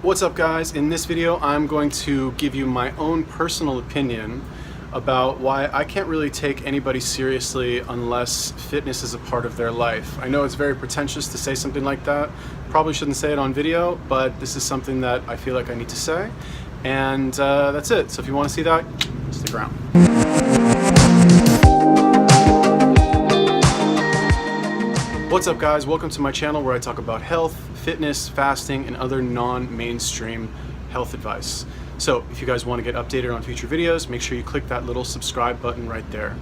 What's up, guys? In this video I'm going to give you my own personal opinion about why I can't really take anybody seriously unless fitness is a part of their life. I know it's very pretentious to say something like that. Probably shouldn't say it on video, but this is something that I feel like I need to say. And that's it. So if you want to see that, stick around. What's up, guys? Welcome to my channel where I talk about health, fitness, fasting, and other non-mainstream health advice. So if you guys want to get updated on future videos, make sure you click that little subscribe button right there,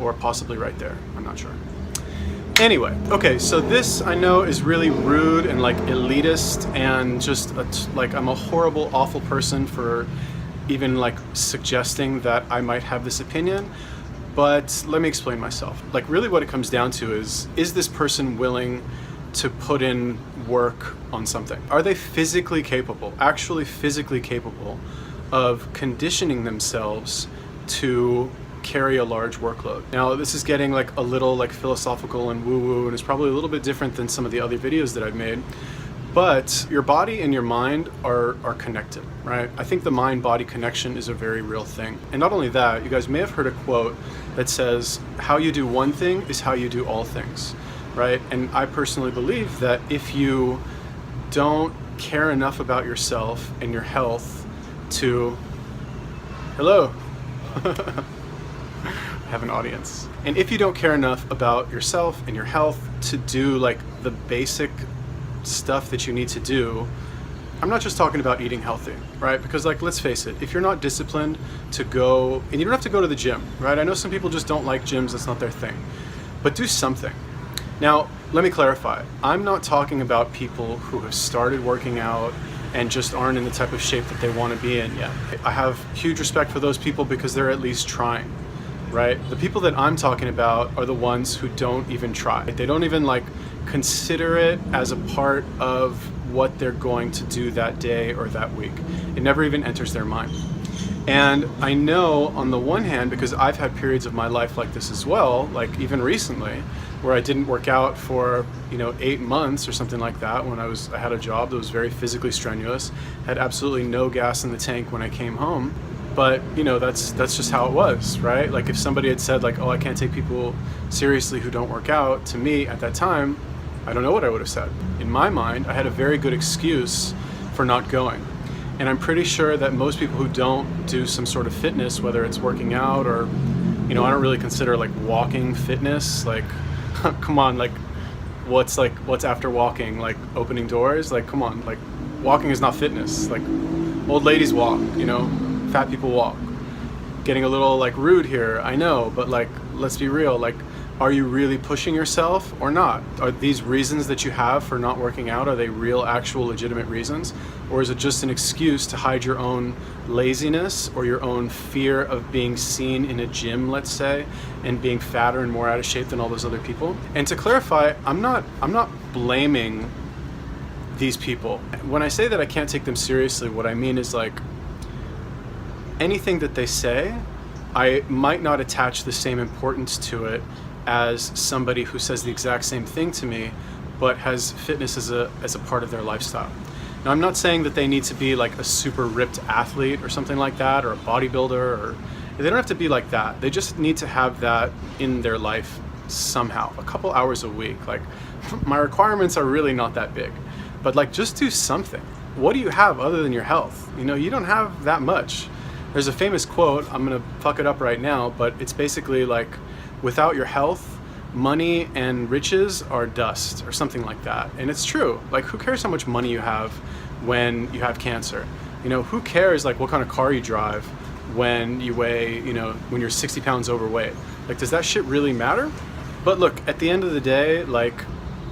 or possibly right there. I'm not sure. Anyway, okay, so this I know is really rude and like elitist and just like I'm a horrible, awful person for even like suggesting that I might have this opinion. But let me explain myself. Like, really what it comes down to is this person willing to put in work on something? Are they physically capable, actually physically capable of conditioning themselves to carry a large workload? Now, this is getting like a little like philosophical and woo-woo, and it's probably a little bit different than some of the other videos that I've made. But your body and your mind are connected, right? I think the mind-body connection is a very real thing. And not only that, you guys may have heard a quote that says, how you do one thing is how you do all things, right? And I personally believe that if you don't care enough about yourself and your health to, hello, I have an audience. And if you don't care enough about yourself and your health to do like the basic stuff that you need to do, I'm not just talking about eating healthy, right? Because like, let's face it, if you're not disciplined to go, and you don't have to go to the gym, right? I know some people just don't like gyms, that's not their thing, but do something. Now, let me clarify. I'm not talking about people who have started working out and just aren't in the type of shape that they want to be in yet. I have huge respect for those people because they're at least trying, right? The people that I'm talking about are the ones who don't even try. They don't even like consider it as a part of what they're going to do that day or that week. It never even enters their mind. And I know on the one hand, because I've had periods of my life like this as well, like even recently, where I didn't work out for 8 months or something like that when I had a job that was very physically strenuous, had absolutely no gas in the tank when I came home. But that's just how it was, right? Like if somebody had said like, oh, I can't take people seriously who don't work out, to me at that time, I don't know what I would have said. In my mind, I had a very good excuse for not going. And I'm pretty sure that most people who don't do some sort of fitness, whether it's working out or, I don't really consider like walking fitness, like, come on, like what's after walking, like opening doors? Like, come on, like walking is not fitness. Like old ladies walk, fat people walk. Getting a little like rude here, I know, but like, let's be real, like, are you really pushing yourself or not? Are these reasons that you have for not working out, are they real, actual, legitimate reasons? Or is it just an excuse to hide your own laziness or your own fear of being seen in a gym, let's say, and being fatter and more out of shape than all those other people? And to clarify, I'm not blaming these people. When I say that I can't take them seriously, what I mean is like, anything that they say, I might not attach the same importance to it as somebody who says the exact same thing to me, but has fitness as a part of their lifestyle. Now, I'm not saying that they need to be like a super ripped athlete or something like that, or a bodybuilder, or they don't have to be like that. They just need to have that in their life somehow, a couple hours a week. Like, my requirements are really not that big, but like, just do something. What do you have other than your health? You don't have that much. There's a famous quote, I'm gonna fuck it up right now, but it's basically like, without your health, money and riches are dust, or something like that. And it's true. Like, who cares how much money you have when you have cancer? Who cares like what kind of car you drive when you weigh, when you're 60 pounds overweight? Like, does that shit really matter? But look, at the end of the day, like,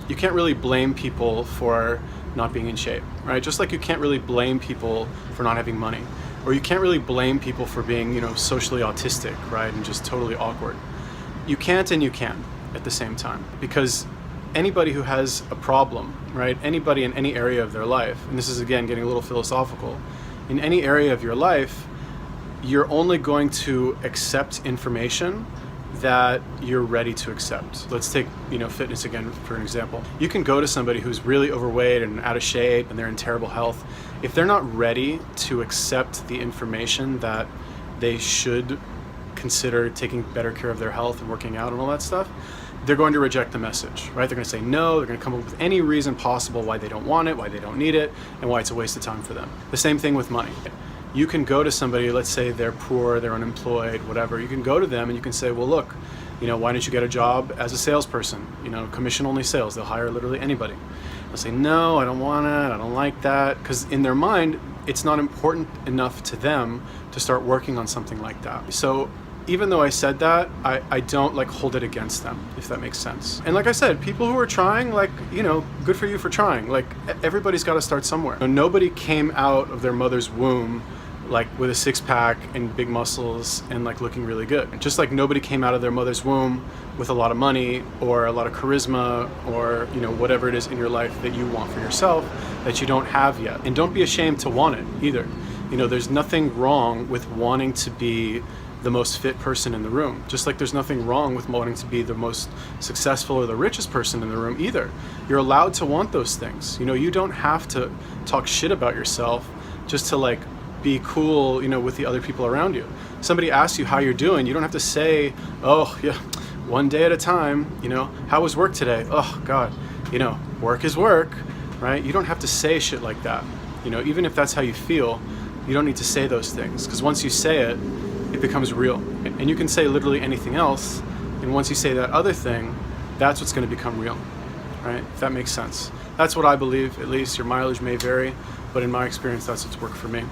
you can't really blame people for not being in shape, right? Just like you can't really blame people for not having money. Or you can't really blame people for being, socially autistic, right? And just totally awkward. You can't and you can at the same time, because anybody who has a problem, right? Anybody in any area of their life, and this is again getting a little philosophical, in any area of your life, you're only going to accept information that you're ready to accept. Let's take, fitness again for an example. You can go to somebody who's really overweight and out of shape and they're in terrible health, if they're not ready to accept the information that they should consider taking better care of their health and working out and all that stuff, they're going to reject the message, right? They're going to say no, they're going to come up with any reason possible why they don't want it, why they don't need it, and why it's a waste of time for them. The same thing with money. You can go to somebody, let's say they're poor, they're unemployed, whatever. You can go to them and you can say, well, look, why don't you get a job as a salesperson? Commission only sales. They'll hire literally anybody. They'll say, no, I don't want it, I don't like that. Because in their mind, it's not important enough to them to start working on something like that. So even though I said that, I don't hold it against them, if that makes sense. And like I said, people who are trying, good for you for trying. Everybody's got to start somewhere. Nobody came out of their mother's womb with a six-pack and big muscles and looking really good. Just like nobody came out of their mother's womb with a lot of money or a lot of charisma or whatever it is in your life that you want for yourself that you don't have yet. And don't be ashamed to want it either. There's nothing wrong with wanting to be the most fit person in the room. Just like there's nothing wrong with wanting to be the most successful or the richest person in the room either. You're allowed to want those things. You don't have to talk shit about yourself just to be cool, with the other people around you. Somebody asks you how you're doing, you don't have to say, oh yeah, one day at a time, how was work today? Oh God, work is work, right? You don't have to say shit like that. Even if that's how you feel, you don't need to say those things, because once you say it, it becomes real. And you can say literally anything else, and once you say that other thing, that's what's going to become real, right? If that makes sense. That's what I believe, at least. Your mileage may vary, but in my experience, that's what's worked for me.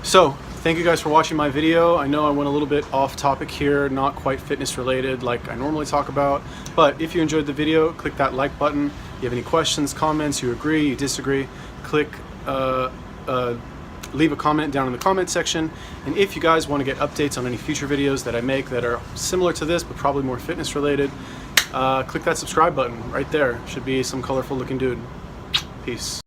So, thank you guys for watching my video. I know I went a little bit off topic here, not quite fitness related like I normally talk about, but if you enjoyed the video, click that like button. If you have any questions, comments, you agree, you disagree, leave a comment down in the comment section. And if you guys want to get updates on any future videos that I make that are similar to this but probably more fitness related, click that subscribe button right there. Should be some colorful looking dude. Peace.